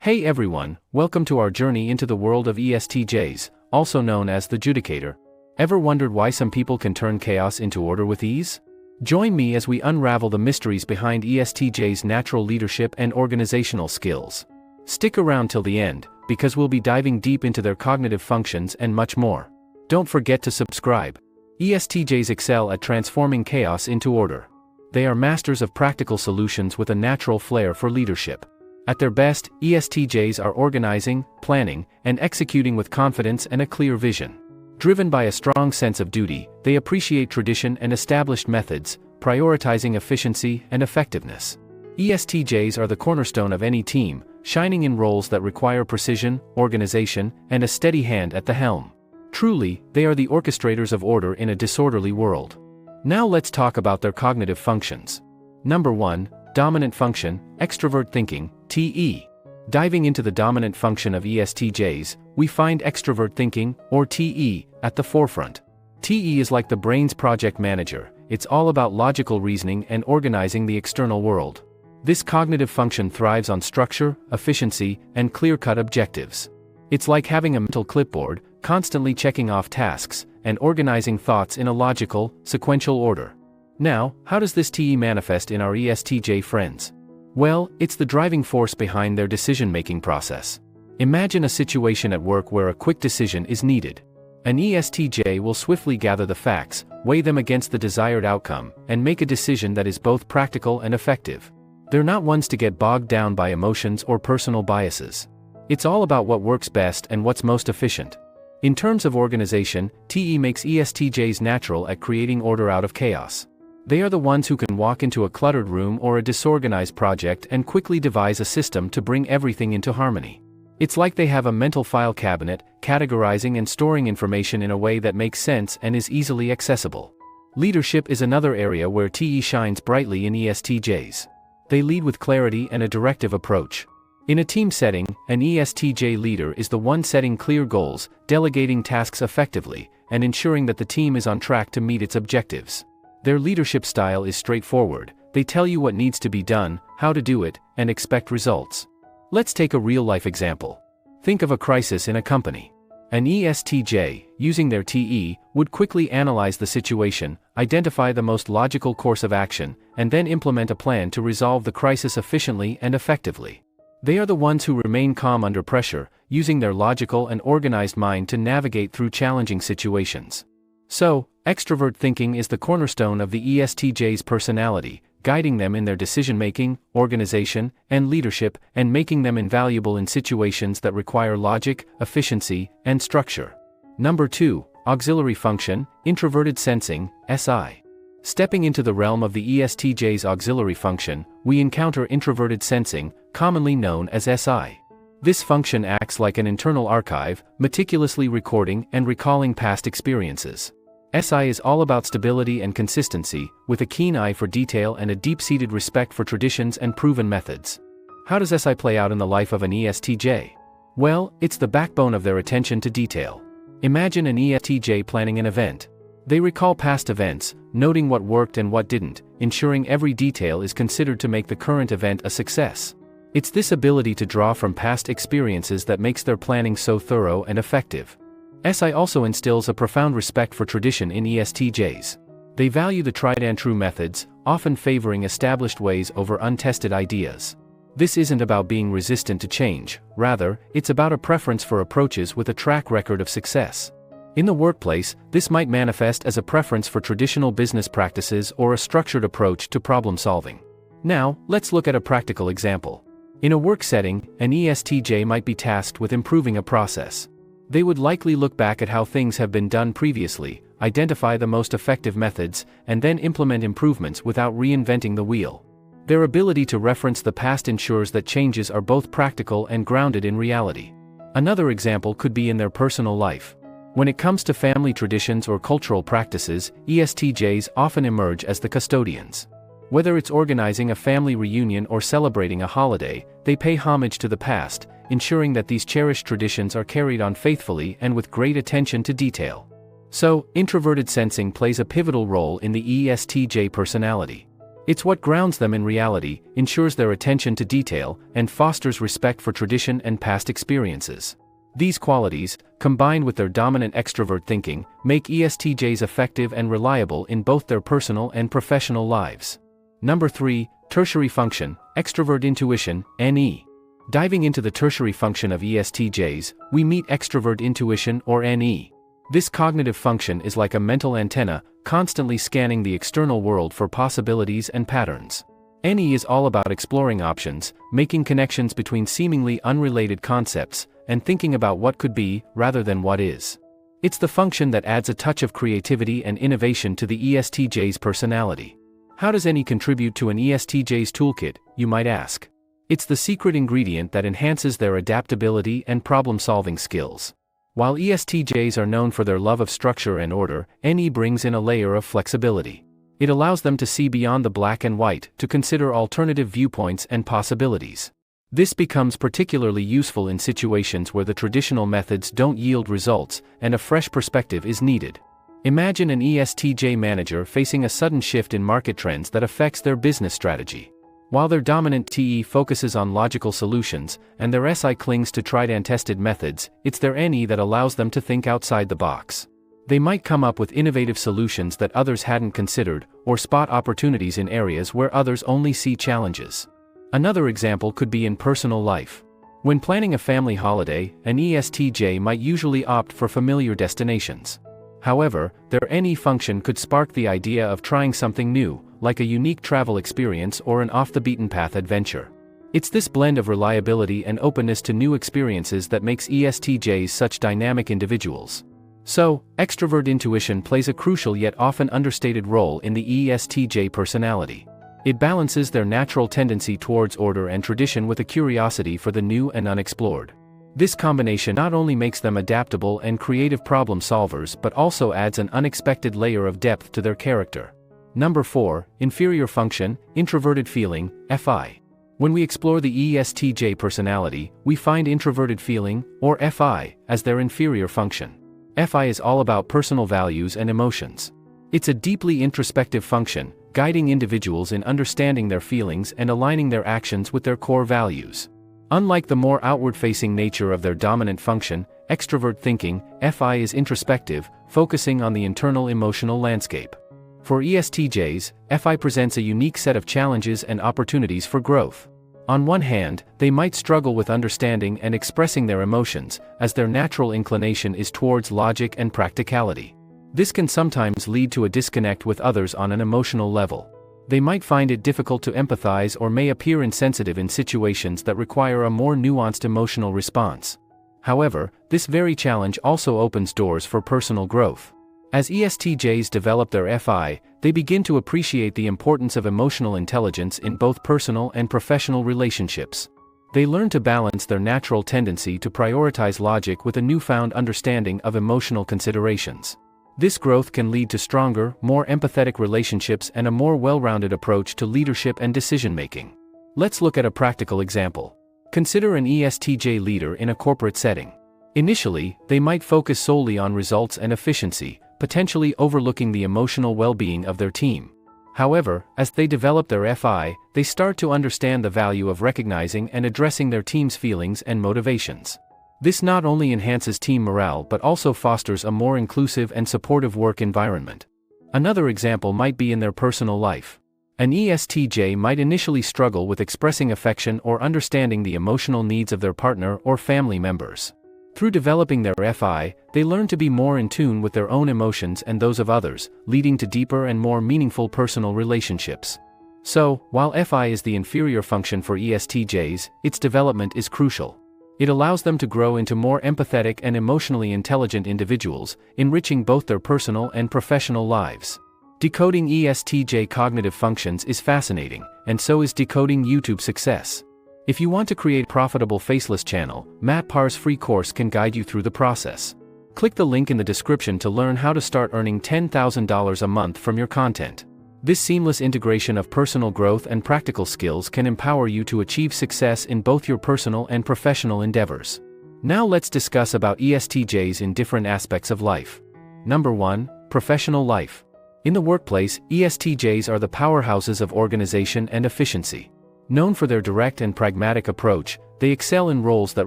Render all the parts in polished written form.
Hey everyone, welcome to our journey into the world of ESTJs, also known as the Judicator. Ever wondered why some people can turn chaos into order with ease? Join me as we unravel the mysteries behind ESTJs' natural leadership and organizational skills. Stick around till the end, because we'll be diving deep into their cognitive functions and much more. Don't forget to subscribe. ESTJs excel at transforming chaos into order. They are masters of practical solutions with a natural flair for leadership. At their best, ESTJs are organizing, planning, and executing with confidence and a clear vision. Driven by a strong sense of duty, they appreciate tradition and established methods, prioritizing efficiency and effectiveness. ESTJs are the cornerstone of any team, shining in roles that require precision, organization, and a steady hand at the helm. Truly, they are the orchestrators of order in a disorderly world. Now let's talk about their cognitive functions. Number 1. Dominant function, extrovert thinking, TE. Diving into the dominant function of ESTJs, we find extrovert thinking, or TE, at the forefront. TE is like the brain's project manager. It's all about logical reasoning and organizing the external world. This cognitive function thrives on structure, efficiency, and clear-cut objectives. It's like having a mental clipboard, constantly checking off tasks, and organizing thoughts in a logical, sequential order. Now, how does this TE manifest in our ESTJ friends? Well, it's the driving force behind their decision-making process. Imagine a situation at work where a quick decision is needed. An ESTJ will swiftly gather the facts, weigh them against the desired outcome, and make a decision that is both practical and effective. They're not ones to get bogged down by emotions or personal biases. It's all about what works best and what's most efficient. In terms of organization, TE makes ESTJs natural at creating order out of chaos. They are the ones who can walk into a cluttered room or a disorganized project and quickly devise a system to bring everything into harmony. It's like they have a mental file cabinet, categorizing and storing information in a way that makes sense and is easily accessible. Leadership is another area where TE shines brightly in ESTJs. They lead with clarity and a directive approach. In a team setting, an ESTJ leader is the one setting clear goals, delegating tasks effectively, and ensuring that the team is on track to meet its objectives. Their leadership style is straightforward. They tell you what needs to be done, how to do it, and expect results. Let's take a real-life example. Think of a crisis in a company. An ESTJ, using their TE, would quickly analyze the situation, identify the most logical course of action, and then implement a plan to resolve the crisis efficiently and effectively. They are the ones who remain calm under pressure, using their logical and organized mind to navigate through challenging situations. So, extrovert thinking is the cornerstone of the ESTJ's personality, guiding them in their decision-making, organization, and leadership, and making them invaluable in situations that require logic, efficiency, and structure. Number 2. Auxiliary function, introverted sensing, SI. Stepping into the realm of the ESTJ's auxiliary function, we encounter introverted sensing, commonly known as SI. This function acts like an internal archive, meticulously recording and recalling past experiences. SI is all about stability and consistency, with a keen eye for detail and a deep-seated respect for traditions and proven methods. How does SI play out in the life of an ESTJ? Well, it's the backbone of their attention to detail. Imagine an ESTJ planning an event. They recall past events, noting what worked and what didn't, ensuring every detail is considered to make the current event a success. It's this ability to draw from past experiences that makes their planning so thorough and effective. SI also instills a profound respect for tradition in ESTJs. They value the tried-and-true methods, often favoring established ways over untested ideas. This isn't about being resistant to change, rather, it's about a preference for approaches with a track record of success. In the workplace, this might manifest as a preference for traditional business practices or a structured approach to problem-solving. Now, let's look at a practical example. In a work setting, an ESTJ might be tasked with improving a process. They would likely look back at how things have been done previously, identify the most effective methods, and then implement improvements without reinventing the wheel. Their ability to reference the past ensures that changes are both practical and grounded in reality. Another example could be in their personal life. When it comes to family traditions or cultural practices, ESTJs often emerge as the custodians. Whether it's organizing a family reunion or celebrating a holiday, they pay homage to the past, ensuring that these cherished traditions are carried on faithfully and with great attention to detail. So, introverted sensing plays a pivotal role in the ESTJ personality. It's what grounds them in reality, ensures their attention to detail, and fosters respect for tradition and past experiences. These qualities, combined with their dominant extrovert thinking, make ESTJs effective and reliable in both their personal and professional lives. Number 3, tertiary function, extrovert intuition, NE. Diving into the tertiary function of ESTJs, we meet extrovert intuition or NE. This cognitive function is like a mental antenna, constantly scanning the external world for possibilities and patterns. NE is all about exploring options, making connections between seemingly unrelated concepts, and thinking about what could be, rather than what is. It's the function that adds a touch of creativity and innovation to the ESTJ's personality. How does NE contribute to an ESTJ's toolkit, you might ask? It's the secret ingredient that enhances their adaptability and problem-solving skills. While ESTJs are known for their love of structure and order, NE brings in a layer of flexibility. It allows them to see beyond the black and white, to consider alternative viewpoints and possibilities. This becomes particularly useful in situations where the traditional methods don't yield results, and a fresh perspective is needed. Imagine an ESTJ manager facing a sudden shift in market trends that affects their business strategy. While their dominant TE focuses on logical solutions, and their SI clings to tried-and-tested methods, it's their NE that allows them to think outside the box. They might come up with innovative solutions that others hadn't considered, or spot opportunities in areas where others only see challenges. Another example could be in personal life. When planning a family holiday, an ESTJ might usually opt for familiar destinations. However, their NE function could spark the idea of trying something new, like a unique travel experience or an off-the-beaten-path adventure. It's this blend of reliability and openness to new experiences that makes ESTJs such dynamic individuals. So, extrovert intuition plays a crucial yet often understated role in the ESTJ personality. It balances their natural tendency towards order and tradition with a curiosity for the new and unexplored. This combination not only makes them adaptable and creative problem solvers but also adds an unexpected layer of depth to their character. Number 4, inferior function, introverted feeling, FI. When we explore the ESTJ personality, we find introverted feeling, or FI, as their inferior function. FI is all about personal values and emotions. It's a deeply introspective function, guiding individuals in understanding their feelings and aligning their actions with their core values. Unlike the more outward-facing nature of their dominant function, extrovert thinking, FI is introspective, focusing on the internal emotional landscape. For ESTJs, FI presents a unique set of challenges and opportunities for growth. On one hand, they might struggle with understanding and expressing their emotions, as their natural inclination is towards logic and practicality. This can sometimes lead to a disconnect with others on an emotional level. They might find it difficult to empathize or may appear insensitive in situations that require a more nuanced emotional response. However, this very challenge also opens doors for personal growth. As ESTJs develop their FI, they begin to appreciate the importance of emotional intelligence in both personal and professional relationships. They learn to balance their natural tendency to prioritize logic with a newfound understanding of emotional considerations. This growth can lead to stronger, more empathetic relationships and a more well-rounded approach to leadership and decision-making. Let's look at a practical example. Consider an ESTJ leader in a corporate setting. Initially, they might focus solely on results and efficiency, potentially overlooking the emotional well-being of their team. However, as they develop their FI, they start to understand the value of recognizing and addressing their team's feelings and motivations. This not only enhances team morale but also fosters a more inclusive and supportive work environment. Another example might be in their personal life. An ESTJ might initially struggle with expressing affection or understanding the emotional needs of their partner or family members. Through developing their FI, they learn to be more in tune with their own emotions and those of others, leading to deeper and more meaningful personal relationships. So, while FI is the inferior function for ESTJs, its development is crucial. It allows them to grow into more empathetic and emotionally intelligent individuals, enriching both their personal and professional lives. Decoding ESTJ cognitive functions is fascinating, and so is decoding YouTube success. If you want to create a profitable faceless channel, Matt Parr's free course can guide you through the process. Click the link in the description to learn how to start earning $10,000 a month from your content. This seamless integration of personal growth and practical skills can empower you to achieve success in both your personal and professional endeavors. Now let's discuss about ESTJs in different aspects of life. Number 1, professional life. In the workplace, ESTJs are the powerhouses of organization and efficiency. Known for their direct and pragmatic approach, they excel in roles that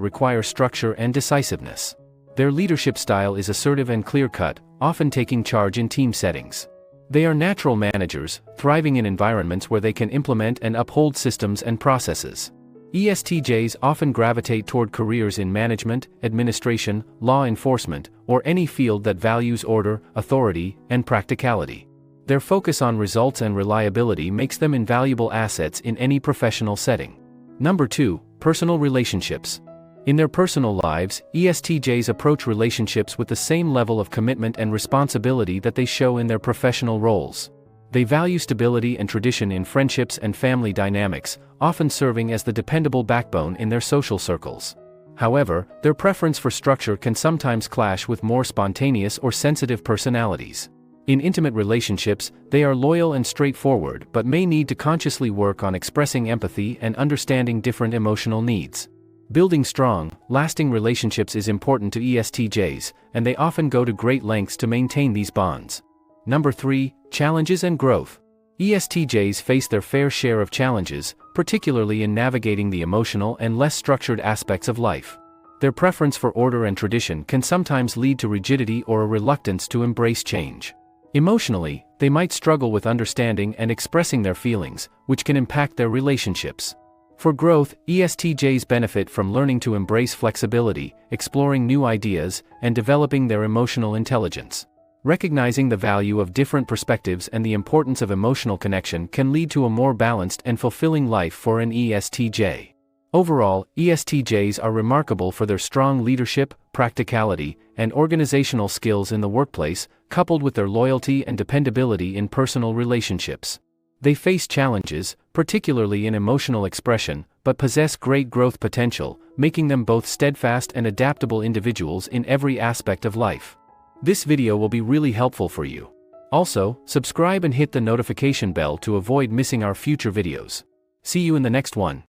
require structure and decisiveness. Their leadership style is assertive and clear-cut, often taking charge in team settings. They are natural managers, thriving in environments where they can implement and uphold systems and processes. ESTJs often gravitate toward careers in management, administration, law enforcement, or any field that values order, authority, and practicality. Their focus on results and reliability makes them invaluable assets in any professional setting. Number 2, personal relationships. In their personal lives, ESTJs approach relationships with the same level of commitment and responsibility that they show in their professional roles. They value stability and tradition in friendships and family dynamics, often serving as the dependable backbone in their social circles. However, their preference for structure can sometimes clash with more spontaneous or sensitive personalities. In intimate relationships, they are loyal and straightforward but may need to consciously work on expressing empathy and understanding different emotional needs. Building strong, lasting relationships is important to ESTJs, and they often go to great lengths to maintain these bonds. Number 3, challenges and growth. ESTJs face their fair share of challenges, particularly in navigating the emotional and less structured aspects of life. Their preference for order and tradition can sometimes lead to rigidity or a reluctance to embrace change. Emotionally, they might struggle with understanding and expressing their feelings, which can impact their relationships. For growth, ESTJs benefit from learning to embrace flexibility, exploring new ideas, and developing their emotional intelligence. Recognizing the value of different perspectives and the importance of emotional connection can lead to a more balanced and fulfilling life for an ESTJ. Overall, ESTJs are remarkable for their strong leadership, practicality, and organizational skills in the workplace, coupled with their loyalty and dependability in personal relationships. They face challenges, particularly in emotional expression, but possess great growth potential, making them both steadfast and adaptable individuals in every aspect of life. This video will be really helpful for you. Also, subscribe and hit the notification bell to avoid missing our future videos. See you in the next one.